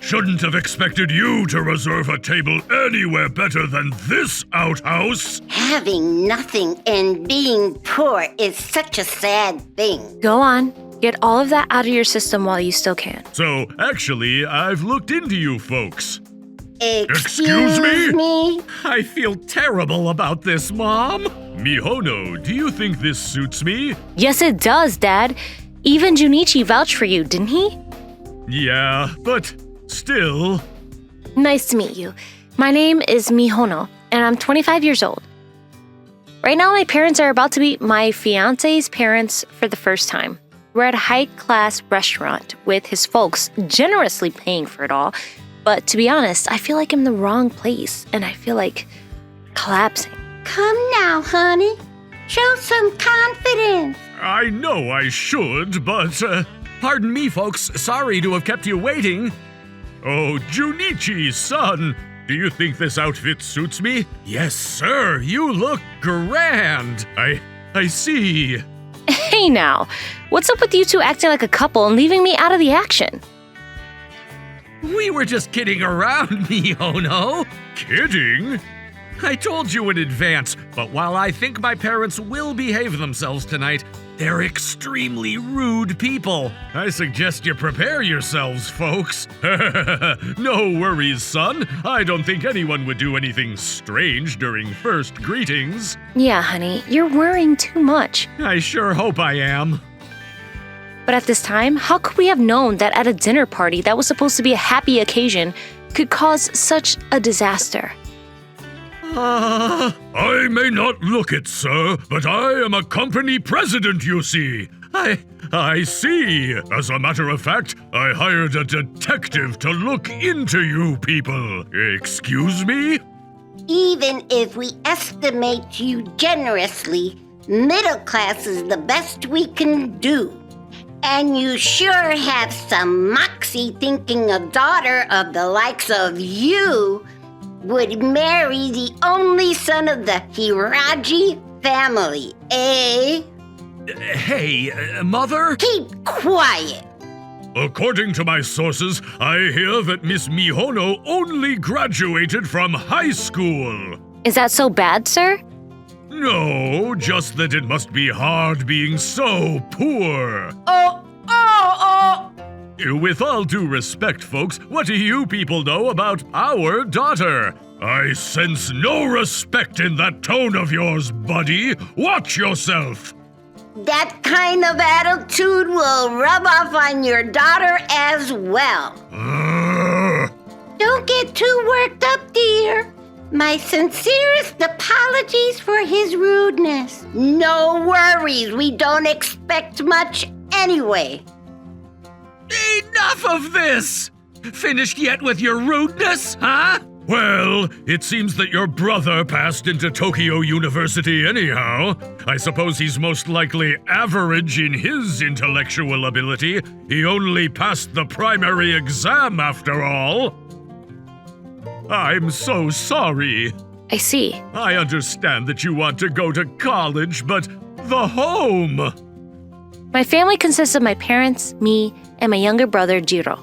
Shouldn't have expected you to reserve a table anywhere better than this outhouse. Having nothing and being poor is such a sad thing. Go on. Get all of that out of your system while you still can. So, actually, I've looked into you folks. Excuse me? I feel terrible about this, Mom. Mihono, do you think this suits me? Yes, it does, Dad. Even Junichi vouched for you, didn't he? Yeah, but still. Nice to meet you. My name is Mihono, and I'm 25 years old. Right now, my parents are about to meet my fiancé's parents for the first time. We're at a high-class restaurant with his folks generously paying for it all. But to be honest, I feel like I'm in the wrong place, and I feel like collapsing. Come now, honey. Show some confidence. I know I should, but, Pardon me, folks. Sorry to have kept you waiting. Oh, Junichi's son, do you think this outfit suits me? Yes, sir. You look grand. I see. Hey now, what's up with you two acting like a couple and leaving me out of the action? We were just kidding around, Mihono. Kidding? I told you in advance, but while I think my parents will behave themselves tonight, they're extremely rude people. I suggest you prepare yourselves, folks. No worries, son. I don't think anyone would do anything strange during first greetings. Yeah, honey, you're worrying too much. I sure hope I am. But at this time, how could we have known that at a dinner party that was supposed to be a happy occasion could cause such a disaster? I may not look it, sir, but I am a company president, you see. I see. As a matter of fact, I hired a detective to look into you people. Excuse me? Even if we estimate you generously, middle class is the best we can do. And you sure have some moxie thinking a daughter of the likes of you would marry the only son of the Hiraji family, eh? Hey, Mother? Keep quiet. According to my sources, I hear that Miss Mihono only graduated from high school. Is that so bad, sir? No, just that it must be hard being so poor. With all due respect, folks, what do you people know about our daughter? I sense no respect in that tone of yours, buddy. Watch yourself. That kind of attitude will rub off on your daughter as well. Don't get too worked up, dear. My sincerest apologies for his rudeness. No worries, we don't expect much anyway. Enough of this! Finished yet with your rudeness, huh? Well, it seems that your brother passed into Tokyo University anyhow. I suppose he's most likely average in his intellectual ability. He only passed the primary exam after all. I'm so sorry. I see. I understand that you want to go to college, but the home! My family consists of my parents, me, and my younger brother, Jiro.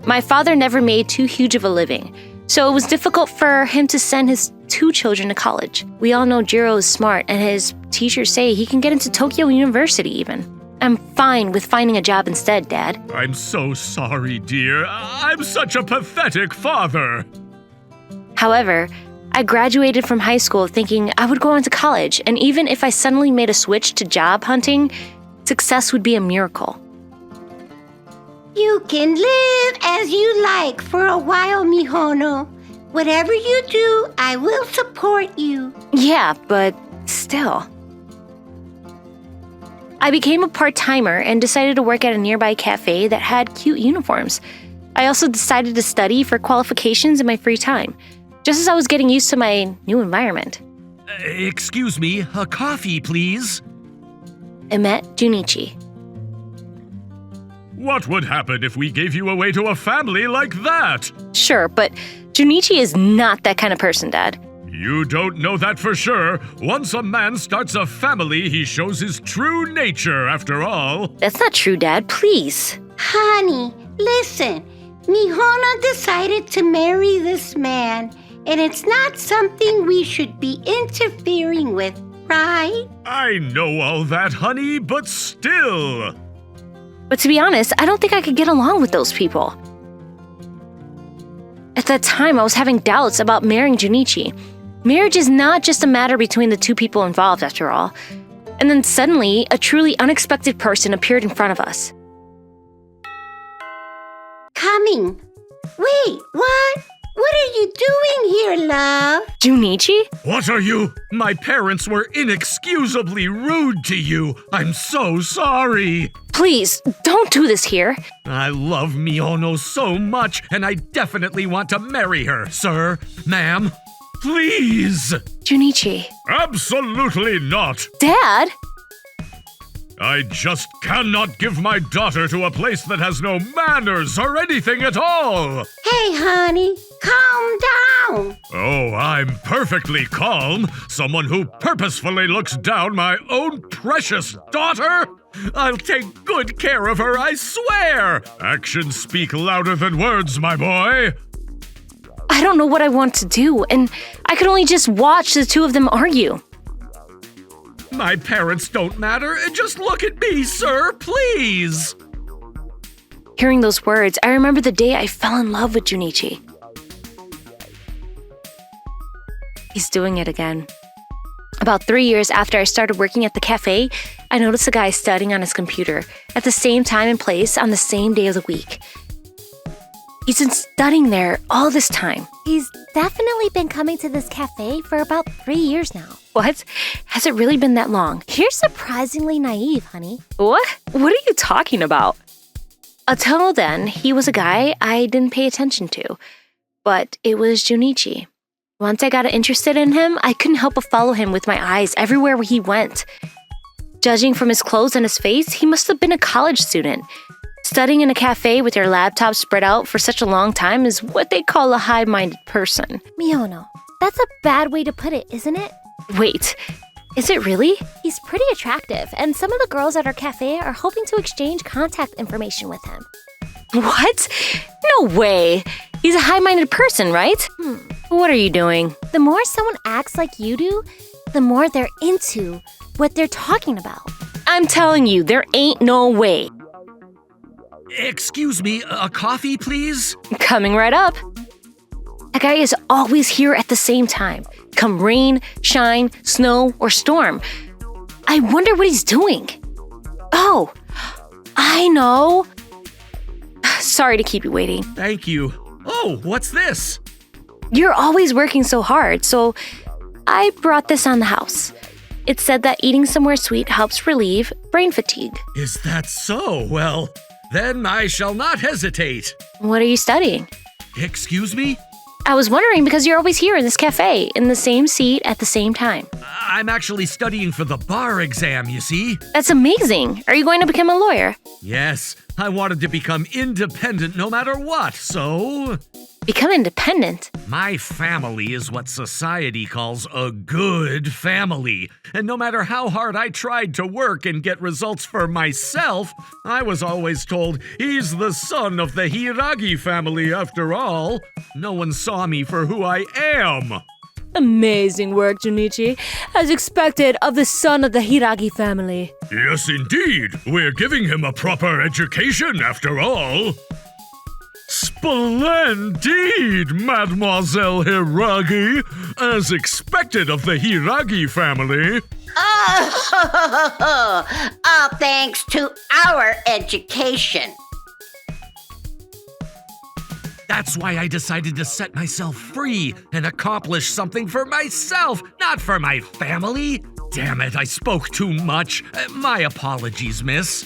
My father never made too huge of a living, so it was difficult for him to send his 2 children to college. We all know Jiro is smart, and his teachers say he can get into Tokyo University even. I'm fine with finding a job instead, Dad. I'm so sorry, dear. I'm such a pathetic father. However, I graduated from high school thinking I would go on to college, and even if I suddenly made a switch to job hunting, success would be a miracle. You can live as you like for a while, Mihono. Whatever you do, I will support you. Yeah, but still. I became a part-timer and decided to work at a nearby cafe that had cute uniforms. I also decided to study for qualifications in my free time, just as I was getting used to my new environment. Excuse me, a coffee, please. I met Junichi. What would happen if we gave you away to a family like that? Sure, but Junichi is not that kind of person, Dad. You don't know that for sure. Once a man starts a family, he shows his true nature, after all. That's not true, Dad. Please. Honey, listen. Mihono decided to marry this man, and it's not something we should be interfering with, right? I know all that, honey, but still. But to be honest, I don't think I could get along with those people. At that time, I was having doubts about marrying Junichi. Marriage is not just a matter between the two people involved, after all. And then suddenly, a truly unexpected person appeared in front of us. Coming. Wait, what? What are you doing here, love? Junichi? What are you? My parents were inexcusably rude to you. I'm so sorry. Please, don't do this here. I love Mihono so much, and I definitely want to marry her, sir, ma'am. Please. Junichi. Absolutely not. Dad? I just cannot give my daughter to a place that has no manners or anything at all. Hey, honey, calm down. Oh, I'm perfectly calm. Someone who purposefully looks down my own precious daughter? I'll take good care of her, I swear. Actions speak louder than words, my boy. I don't know what I want to do, and I could only just watch the two of them argue. My parents don't matter. Just look at me, sir, please. Hearing those words, I remember the day I fell in love with Junichi. He's doing it again. About 3 years after I started working at the cafe, I noticed a guy studying on his computer at the same time and place on the same day of the week. He's been studying there all this time. He's definitely been coming to this cafe for about 3 years now. What? Has it really been that long? You're surprisingly naive, honey. What? What are you talking about? Until then, he was a guy I didn't pay attention to. But it was Junichi. Once I got interested in him, I couldn't help but follow him with my eyes everywhere he went. Judging from his clothes and his face, he must have been a college student. Studying in a cafe with your laptop spread out for such a long time is what they call a high-minded person. Mihono, that's a bad way to put it, isn't it? Wait, is it really? He's pretty attractive, and some of the girls at our cafe are hoping to exchange contact information with him. What? No way! He's a high-minded person, right? What are you doing? The more someone acts like you do, the more they're into what they're talking about. I'm telling you, there ain't no way. Excuse me, a coffee, please? Coming right up. That guy is always here at the same time. Come rain, shine, snow, or storm. I wonder what he's doing. Oh, I know. Sorry to keep you waiting. Thank you. Oh, what's this? You're always working so hard, so I brought this on the house. It said that eating somewhere sweet helps relieve brain fatigue. Is that so? Well, then I shall not hesitate. What are you studying? Excuse me? I was wondering because you're always here in this cafe, in the same seat at the same time. I'm actually studying for the bar exam, you see? That's amazing. Are you going to become a lawyer? Yes, I wanted to become independent no matter what, so... Become independent? My family is what society calls a good family. And no matter how hard I tried to work and get results for myself, I was always told, he's the son of the Hiragi family after all. No one saw me for who I am. Amazing work, Junichi. As expected of the son of the Hiragi family. Yes, indeed. We're giving him a proper education after all. Splendid, Mademoiselle Hiragi, as expected of the Hiragi family. Oh, all thanks to our education. That's why I decided to set myself free and accomplish something for myself, not for my family. Damn it, I spoke too much. My apologies, miss.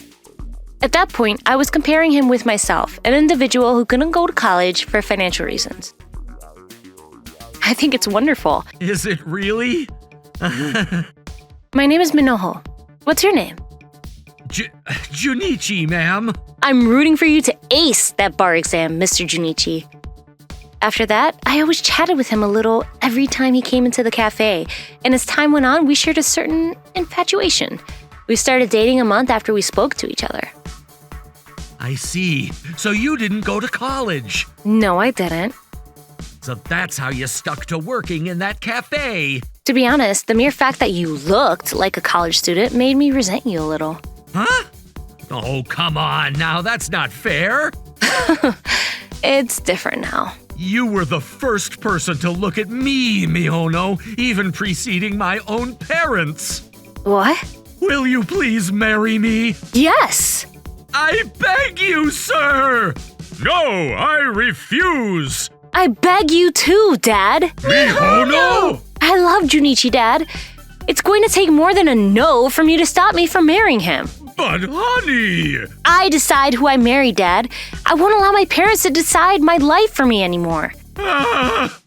At that point, I was comparing him with myself, an individual who couldn't go to college for financial reasons. I think it's wonderful. Is it really? My name is Minoho. What's your name? Junichi, ma'am. I'm rooting for you to ace that bar exam, Mr. Junichi. After that, I always chatted with him a little every time he came into the cafe, and as time went on, we shared a certain infatuation. We started dating a month after we spoke to each other. I see. So you didn't go to college. No, I didn't. So that's how you stuck to working in that cafe. To be honest, the mere fact that you looked like a college student made me resent you a little. Huh? Oh, come on now. That's not fair. It's different now. You were the first person to look at me, Mihono, even preceding my own parents. What? Will you please marry me? Yes! I beg you, sir! No, I refuse! I beg you too, Dad. Mihono! I love Junichi, Dad. It's going to take more than a no from you to stop me from marrying him. But honey! I decide who I marry, Dad. I won't allow my parents to decide my life for me anymore. Ah,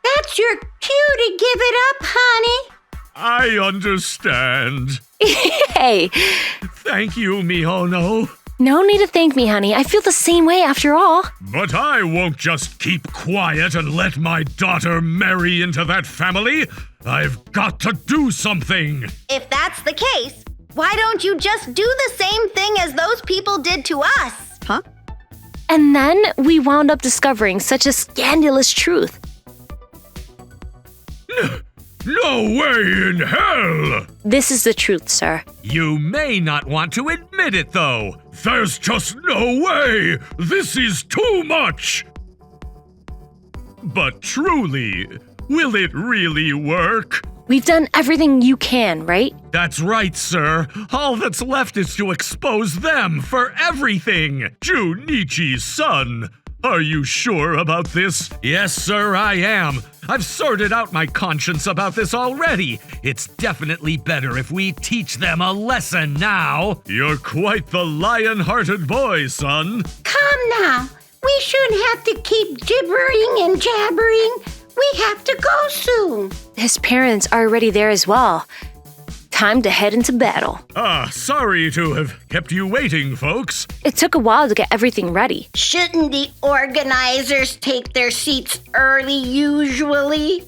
That's your cue to give it up, honey. I understand. Hey, Thank you, Mihono. no need to thank me, honey. I feel the same way after all. But I won't just keep quiet and let my daughter marry into that family. I've got to do something. If that's the case, why don't you just do the same thing as those people did to us? Huh? And then we wound up discovering such a scandalous truth. No way in hell! This is the truth, sir. You may not want to admit it, though. There's just no way! This is too much! But truly, will it really work? We've done everything you can, right? That's right, sir. All that's left is to expose them for everything. Junichi's son. Are you sure about this? Yes, sir, I am. I've sorted out my conscience about this already. It's definitely better if we teach them a lesson now. You're quite the lion-hearted boy, son. Come now. We shouldn't have to keep gibbering and jabbering. We have to go soon. His parents are already there as well. Time to head into battle. Sorry to have kept you waiting, folks. It took a while to get everything ready. Shouldn't the organizers take their seats early usually?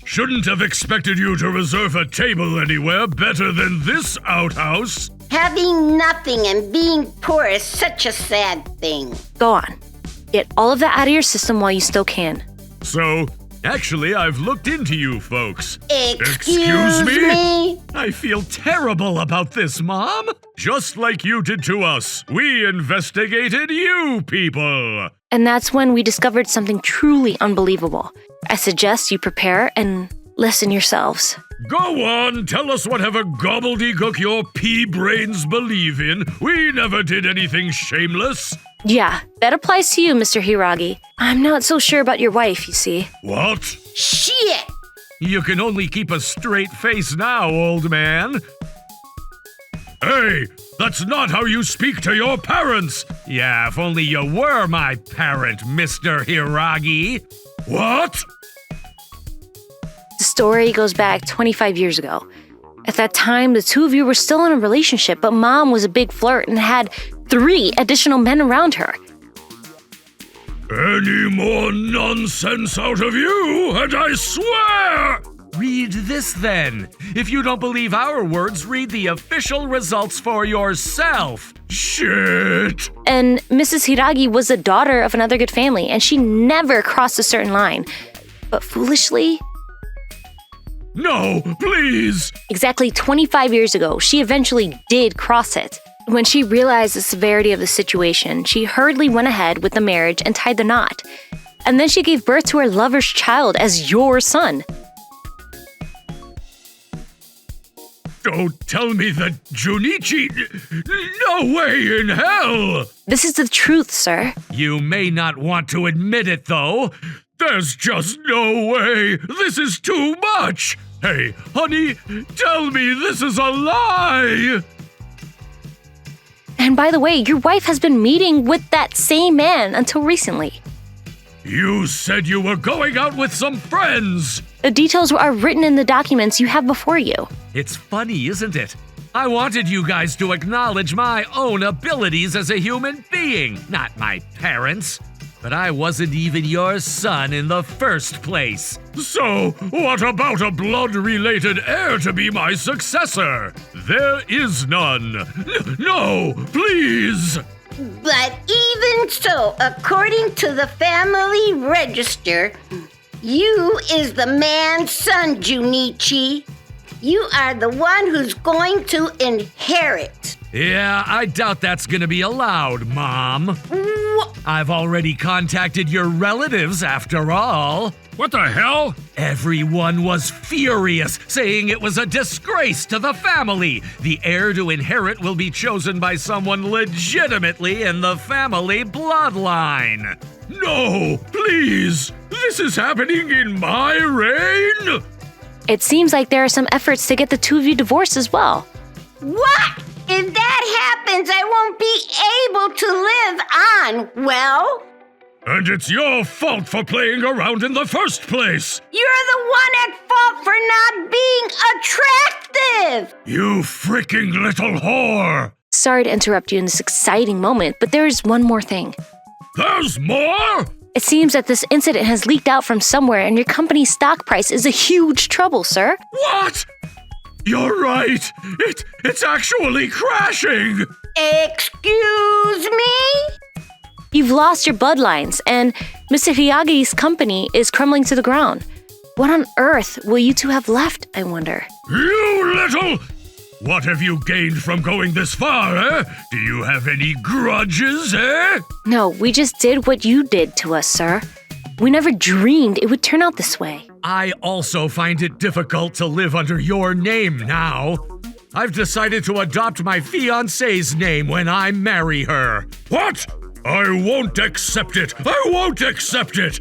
Shouldn't have expected you to reserve a table anywhere better than this outhouse. Having nothing and being poor is such a sad thing. Go on. Get all of that out of your system while you still can. So, actually, I've looked into you folks. Excuse me? I feel terrible about this, Mom. Just like you did to us, we investigated you people. And that's when we discovered something truly unbelievable. I suggest you prepare and listen yourselves. Go on, tell us whatever gobbledygook your pea brains believe in. We never did anything shameless. Yeah, that applies to you, Mr. Hiragi. I'm not so sure about your wife, you see. What? Shit! You can only keep a straight face now, old man. Hey, that's not how you speak to your parents. Yeah, if only you were my parent, Mr. Hiragi. What? The story goes back 25 years ago. At that time, the two of you were still in a relationship, but Mom was a big flirt and had 3 additional men around her. Any more nonsense out of you, and I swear! Read this then. If you don't believe our words, read the official results for yourself. Shit! And Mrs. Hiragi was the daughter of another good family, and she never crossed a certain line. But foolishly, No, please! exactly 25 years ago, she eventually did cross it. When she realized the severity of the situation, she hurriedly went ahead with the marriage and tied the knot. And then she gave birth to her lover's child as your son. Don't tell me that Junichi... No way in hell! This is the truth, sir. You may not want to admit it, though. There's just no way! This is too much! Hey, honey, tell me this is a lie! And by the way, your wife has been meeting with that same man until recently. You said you were going out with some friends! The details are written in the documents you have before you. It's funny, isn't it? I wanted you guys to acknowledge my own abilities as a human being, not my parents'. But I wasn't even your son in the first place. So, what about a blood-related heir to be my successor? There is none. No, please! But even so, according to the family register, you is the man's son, Junichi. You are the one who's going to inherit. Yeah, I doubt that's gonna be allowed, Mom. I've already contacted your relatives, after all. What the hell? Everyone was furious, saying it was a disgrace to the family. The heir to inherit will be chosen by someone legitimately in the family bloodline. No, please. This is happening in my reign. It seems like there are some efforts to get the two of you divorced as well. What? If that happens, I won't be able to live on. Well, And it's your fault for playing around in the first place. you're the one at fault for not being attractive. You freaking little whore. Sorry to interrupt you in this exciting moment, but there is one more thing. There's more? It seems that this incident has leaked out from somewhere and your company's stock price is in huge trouble, sir. What? You're right. It's actually crashing. Excuse me? You've lost your bloodlines, and Mr. Hiyagi's company is crumbling to the ground. What on earth will you two have left, I wonder? You little... What have you gained from going this far, eh? Do you have any grudges, eh? No, we just did what you did to us, sir. We never dreamed it would turn out this way. I also find it difficult to live under your name now. I've decided to adopt my fiancé's name when I marry her. What? I won't accept it. I won't accept it.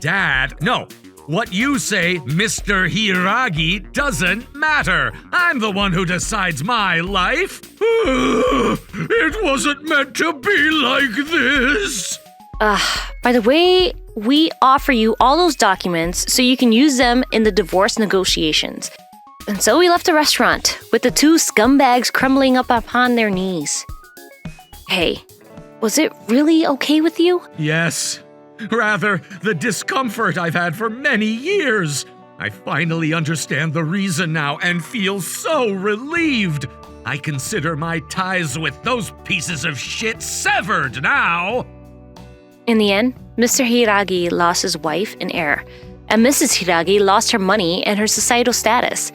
Dad, no. What you say, Mr. Hiragi, doesn't matter. I'm the one who decides my life. It wasn't meant to be like this. By the way, we offer you all those documents so you can use them in the divorce negotiations. And so we left the restaurant, with the two scumbags crumbling up upon their knees. Hey, was it really okay with you? Yes. Rather, the discomfort I've had for many years. I finally understand the reason now and feel so relieved. I consider my ties with those pieces of shit severed now. In the end, Mr. Hiragi lost his wife and heir, and Mrs. Hiragi lost her money and her societal status.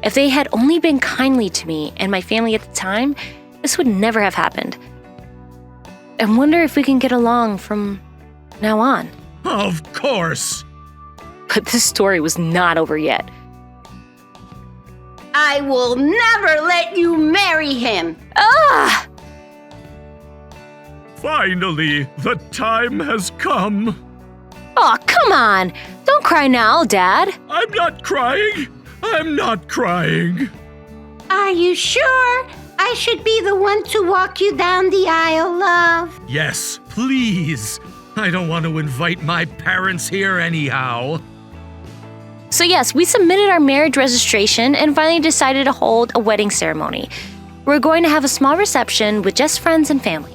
If they had only been kindly to me and my family at the time, this would never have happened. I wonder if we can get along from now on. Of course. But this story was not over yet. I will never let you marry him. Ah! Finally, the time has come. Oh, come on! Don't cry now, Dad. I'm not crying. I'm not crying. Are you sure? I should be the one to walk you down the aisle, love. Yes, please. I don't want to invite my parents here anyhow. So yes, we submitted our marriage registration and finally decided to hold a wedding ceremony. We're going to have a small reception with just friends and family.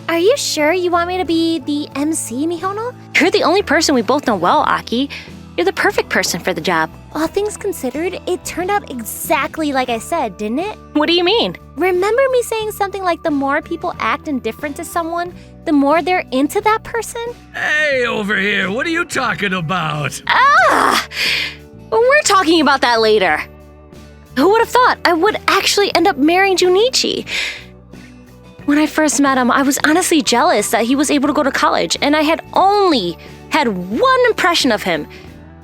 Are you sure you want me to be the MC, Mihono? You're the only person we both know well, Aki. You're the perfect person for the job. All things considered, it turned out exactly like I said, didn't it? What do you mean? Remember me saying something like the more people act indifferent to someone, the more they're into that person? Hey, over here, what are you talking about? We're talking about that later. Who would have thought I would actually end up marrying Junichi? When I first met him, I was honestly jealous that he was able to go to college, and I had only had one impression of him.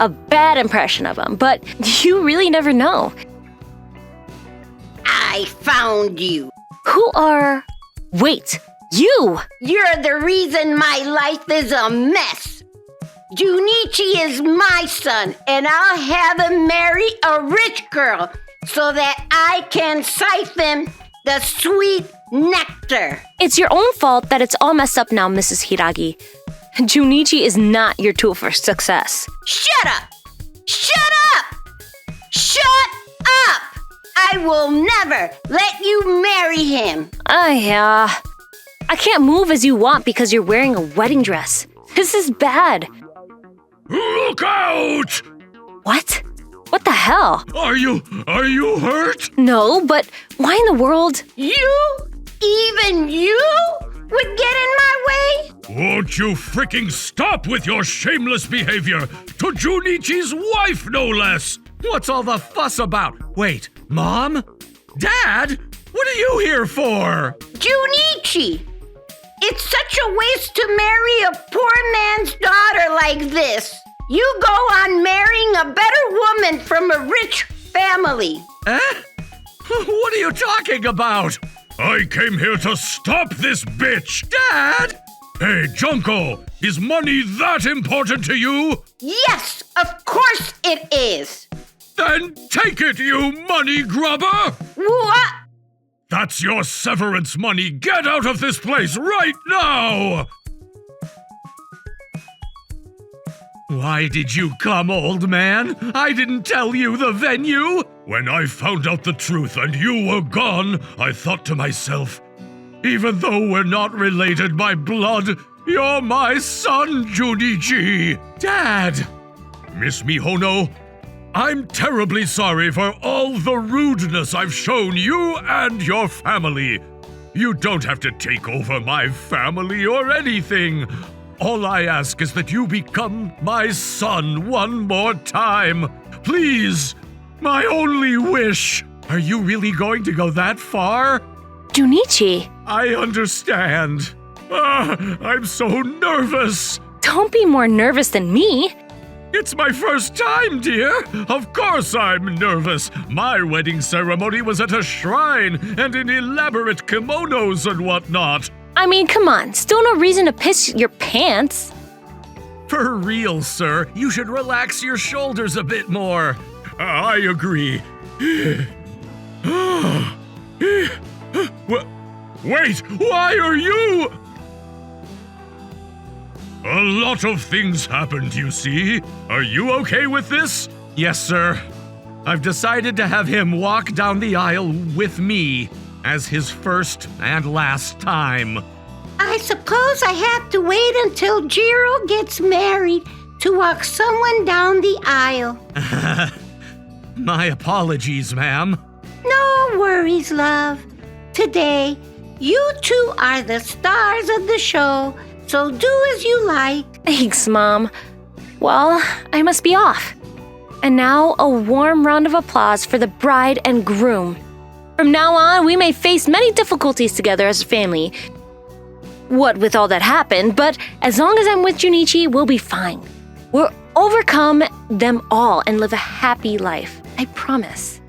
A bad impression of him, but you really never know. I found you. Who are... Wait, you! You're the reason my life is a mess. Junichi is my son, and I'll have him marry a rich girl so that I can siphon the sweet nectar. It's your own fault that it's all messed up now, Mrs. Hiragi. Junichi is not your tool for success. Shut up! Shut up! Shut up! I will never let you marry him. I can't move as you want because you're wearing a wedding dress. This is bad. Look out! What? What the hell? Are you hurt? No, but why in the world? You even you would get in my way? Won't you freaking stop with your shameless behavior to Junichi's wife, no less? What's all the fuss about? Wait, Mom? Dad? What are you here for? Junichi, it's such a waste to marry a poor man's daughter like this. You go on marrying a better woman from a rich family. Eh? What are you talking about? I came here to stop this bitch! Dad! Hey, Junko, is money that important to you? Yes, of course it is. Then take it, you money grubber! What? That's your severance money. Get out of this place right now! Why did you come, old man? I didn't tell you the venue. When I found out the truth and you were gone, I thought to myself, even though we're not related by blood, you're my son, Junichi. Dad! Miss Mihono, I'm terribly sorry for all the rudeness I've shown you and your family. You don't have to take over my family or anything. All I ask is that you become my son one more time. Please, my only wish. Are you really going to go that far? Junichi, I understand. I'm so nervous. don't be more nervous than me. It's my first time, dear. Of course I'm nervous. My wedding ceremony was at a shrine and in elaborate kimonos and whatnot. I mean, come on, still no reason to piss your pants. For real, sir, you should relax your shoulders a bit more. I agree. Wait, why are you? A lot of things happened, you see. Are you okay with this? Yes, sir. I've decided to have him walk down the aisle with me as his first and last time. I suppose I have to wait until Jiro gets married to walk someone down the aisle. My apologies, ma'am. No worries, love. Today, you two are the stars of the show, so do as you like. Thanks, Mom. Well, I must be off. And now, a warm round of applause for the bride and groom. From now on, we may face many difficulties together as a family. What with all that happened, but as long as I'm with Junichi, we'll be fine. We'll overcome them all and live a happy life. I promise.